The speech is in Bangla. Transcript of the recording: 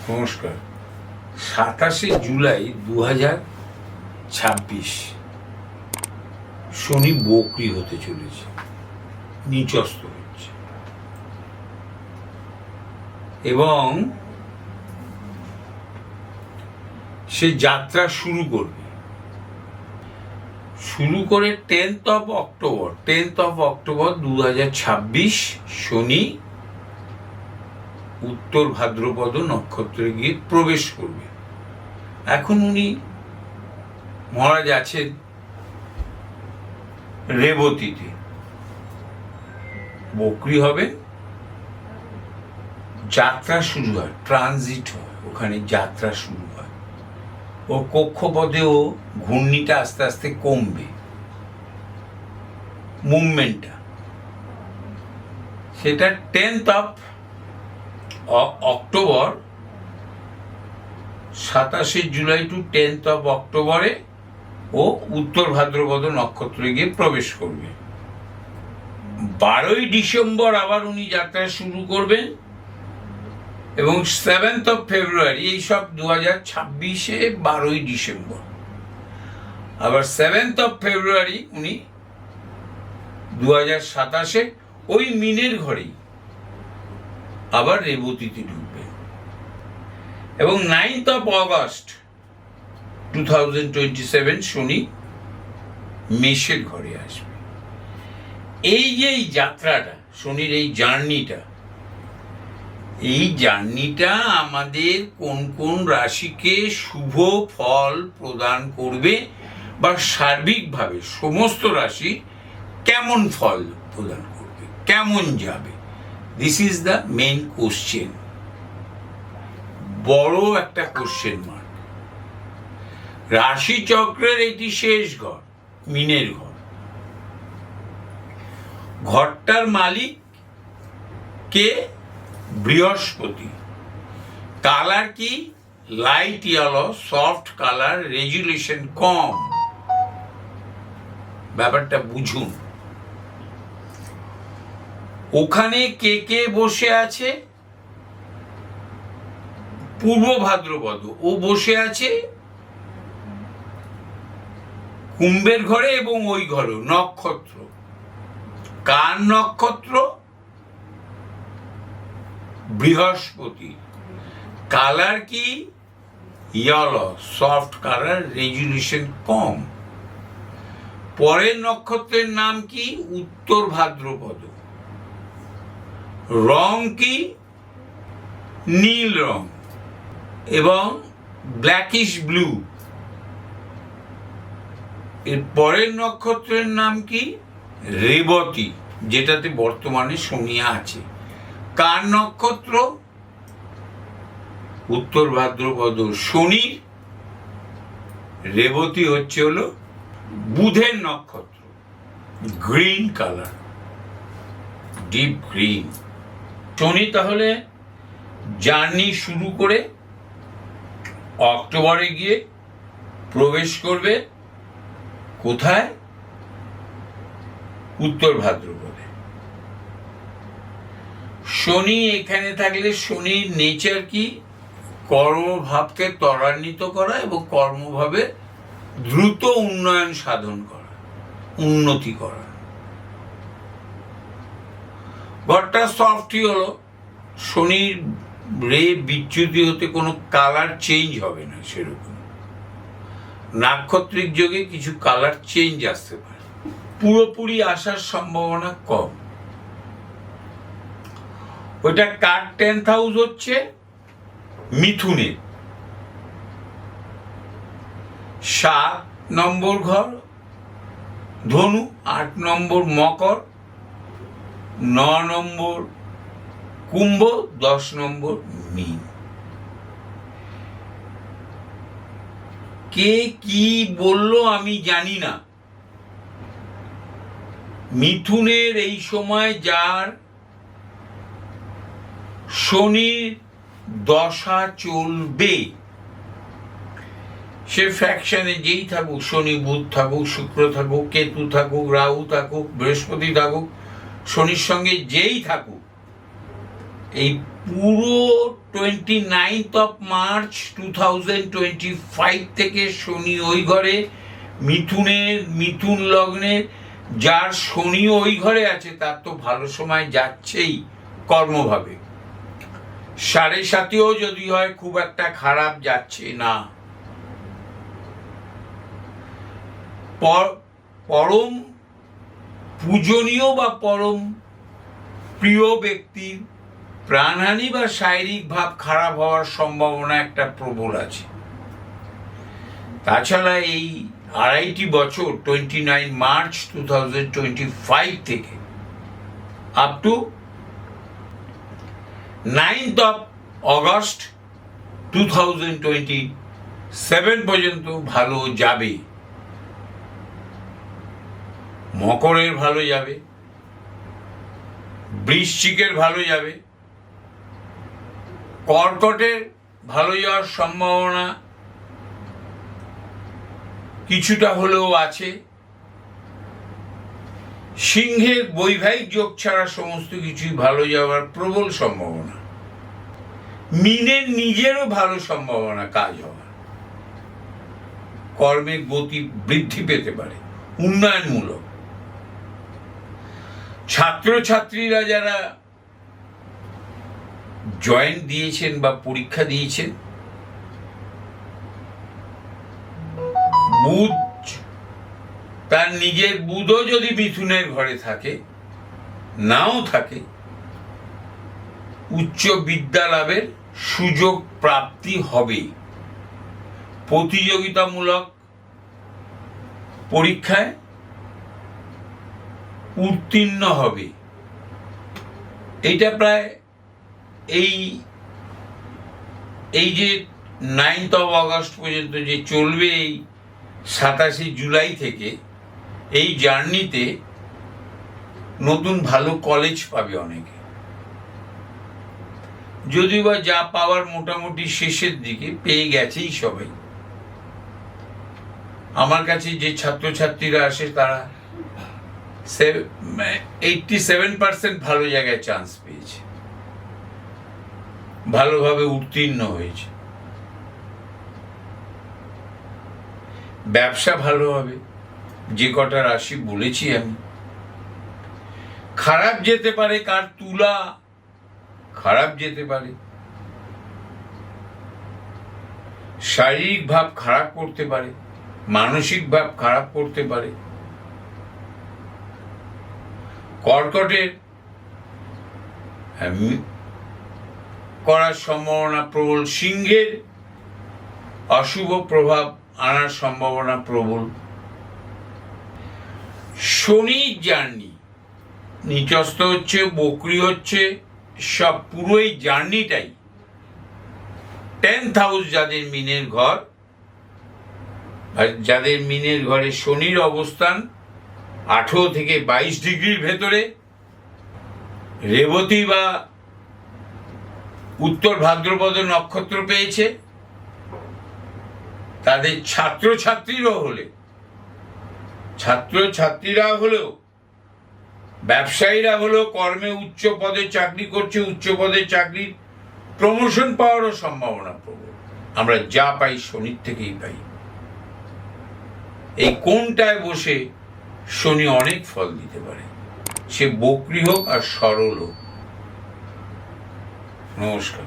নমস্কার। 27 জুলাই 2026 শনি বকরি হতে চলেছে, নিচস্থ হচ্ছে এবং সে যাত্রা শুরু করবে। শুরু করে 10th of October 2026 শনি উত্তর ভাদ্রপদ নক্ষত্রে গিয়ে প্রবেশ করবে। এখন উনি মহারাজ আছেন রেবতীতে, বকরি হবে, যাত্রা শুরু হয়, ট্রানজিট হয়, ওখানে যাত্রা শুরু হয়। ও কক্ষপথেও ঘূর্ণিটা আস্তে আস্তে কমবে, মুভমেন্টটা। সেটা 10th of October, 27 July to 10th of অক্টোবরে ও উত্তর ভাদ্রপদ নক্ষত্রে গিয়ে প্রবেশ করবে। 12ই ডিসেম্বর আবার উনি যাত্রা শুরু করবেন এবং 7th of ফেব্রুয়ারি, এইসব 2026-এ 12ই ডিসেম্বর, আবার 7th of ফেব্রুয়ারি উনি 2027-এ ওই মিনের ঘরেই আবার রেবতীতে ঢুকবেন এবং 9th of অগস্ট 2027 শনি মেষের ঘরে আসবে। এই যে এই যাত্রাটা, শনির এই জার্নিটা আমাদের কোন কোন রাশিকে শুভ ফল প্রদান করবে বা সার্বিকভাবে সমস্ত রাশি কেমন ফল প্রদান করবে, কেমন যাবে, this is the main question, বড় একটা কোশ্চেন মার্ক। রাশি চক্রের এটি শেষ ঘর, মিনের ঘর। ঘরটার মালিক কে? বৃহস্পতি। কালার কি? Light yellow, soft colour, resolution কম। ব্যাপারটা বুঝুন। ওখানে কে কে বসে আছে? পূর্ব ভাদ্রপদ, ও বসে আছে কুম্ভের ঘরে এবং ওই ঘরে নক্ষত্র। কার নক্ষত্র? বৃহস্পতি। কালার কি? ইয়েলো, সফট কালার, রেজুলেশন কম। পরের নক্ষত্রের নাম কি? উত্তর ভাদ্রপদ। রং কি? নীল রং এবং ব্ল্যাকিশ ব্লু। এর পরের নক্ষত্রের নাম কি? রেবতী, যেটাতে বর্তমানে শনি আছে। কার নক্ষত্র? উত্তর ভাদ্রপদ শনির। রেবতী হচ্ছে হলো বুধের নক্ষত্র, গ্রিন কালার, ডিপ গ্রিন। শনি তাহলে জার্নি শুরু করে অক্টোবরে গিয়ে প্রবেশ করবে কোথায়? উত্তর ভাদ্রপদে। শনি এখানে থাকলে শনির নেচার কি? কর্মভাবকে ত্বরান্বিত করা এবং কর্মভাবে দ্রুত উন্নয়ন সাধন করা, উন্নতি করা। ঘরটা সফটই হলো, শনির রে বিচ্যুতি হতে কোনো কালার চেঞ্জ হবে না। সেরকম নাক্ষত্রিক যোগে কিছু কালার চেঞ্জ আসতে পারে, পুরোপুরি আসার সম্ভাবনা কম। ওইটা কার 10th হাউস হচ্ছে? মিথুনের। 7 নম্বর ঘর ধনু, 8 নম্বর মকর, 9 নম্বর কুম্ভ, 10 নম্বর মীন। কে কি বললো আমি জানি না। মিথুনের এই সময় যার শনির দশা চলবে, সে ফ্যাকশনে যেই থাকুক, শনি বুধ থাকুক, শুক্র থাকুক, কেতু থাকুক, রাহু থাকুক, বৃহস্পতি থাকুক, শনির সঙ্গে যেই থাকুক, এই পুরো 29 মার্চ 2025 থেকে শনি ওই ঘরে, মিথুন লগ্নের যার শনি ওই ঘরে আছে তার তো ভালো সময় যাচ্ছেই কর্মভাবে। 7.5 যদি হয় খুব একটা খারাপ যাচ্ছে না। পরম পূজনীয় বা পরম প্রিয় ব্যক্তির প্রাণহানি বা শারীরিক ভাব খারাপ হওয়ার সম্ভাবনা একটা প্রবল আছে। তাছাড়া এই 2.5 বছর 29 মার্চ 2025 থেকে আপ টু 9th অগস্ট 2027 পর্যন্ত ভালো যাবে। মকরের ভালো যাবে, বৃশ্চিকের ভালো যাবে, কর্কটের ভালো যাওয়ার সম্ভাবনা কিছুটা হলেও আছে। সিংহের বৈবাহিক যোগ ছাড়া সমস্ত কিছুই ভালো যাওয়ার প্রবল সম্ভাবনা। মীনের নিজেরও ভালো সম্ভাবনা কাজ হওয়ার, কর্মের গতি বৃদ্ধি পেতে পারে, উন্নয়নমূলক। ছাত্রছাত্রীরা যারা জয়েন্ট দিয়েছেন বা পরীক্ষা দিয়েছেন, বুধ, তার নিজের বুধও যদি মিথুনের ঘরে থাকে, নাও থাকে, উচ্চ বিদ্যা লাভের সুযোগ প্রাপ্তি হবে। প্রতিযোগিতামূলক পরীক্ষায় উত্তীর্ণ হবে। এইটা প্রায় এই যে 9th অগস্ট পর্যন্ত যে চলবে, এই 27 জুলাই থেকে এই জার্নিতে নতুন ভালো কলেজ পাবে অনেকে, যদিও বা যা পাওয়ার মোটামুটি শেষের দিকে পেয়ে গেছেই সবাই। আমার কাছে যে ছাত্রছাত্রীরা আসে তারা 87% ভালো জায়গায় চান্স পেয়েছে, ভালোভাবে উত্তীর্ণ হয়েছে। ব্যবসা ভালো হবে, যে কটা রাশি বলেছি আমি। খারাপ যেতে পারে, কার তুলা খারাপ যেতে পারে, শারীরিক ভাব খারাপ করতে পারে, মানসিক ভাব খারাপ করতে পারে। কর্কটের করার সম্ভাবনা প্রবল, সিংহের অশুভ প্রভাব আনার সম্ভাবনা প্রবল। শনির জার্নি নিচস্থ হচ্ছে, বকরি হচ্ছে, সব পুরো এই জার্নিটাই 10th হাউস যাদের মিনের ঘর, যাদের মিনের ঘরে শনির অবস্থান 18 থেকে 22 ডিগ্রির ভেতরে, রেবতী বা উত্তর ভাদ্রপদ নক্ষত্র পেয়েছে, তাদের ছাত্রছাত্রীরা হলেও, ব্যবসায়ীরা হলেও কর্মে উচ্চ পদে চাকরি করছে, উচ্চ পদে চাকরির প্রমোশন পাওয়ারও সম্ভাবনা প্রবল। আমরা যা পাই শনির থেকেই পাই। এই কোনটায় বসে শনি অনেক ফল দিতে পারে, সে বকরি হোক আর সরল হোক। নমস্কার।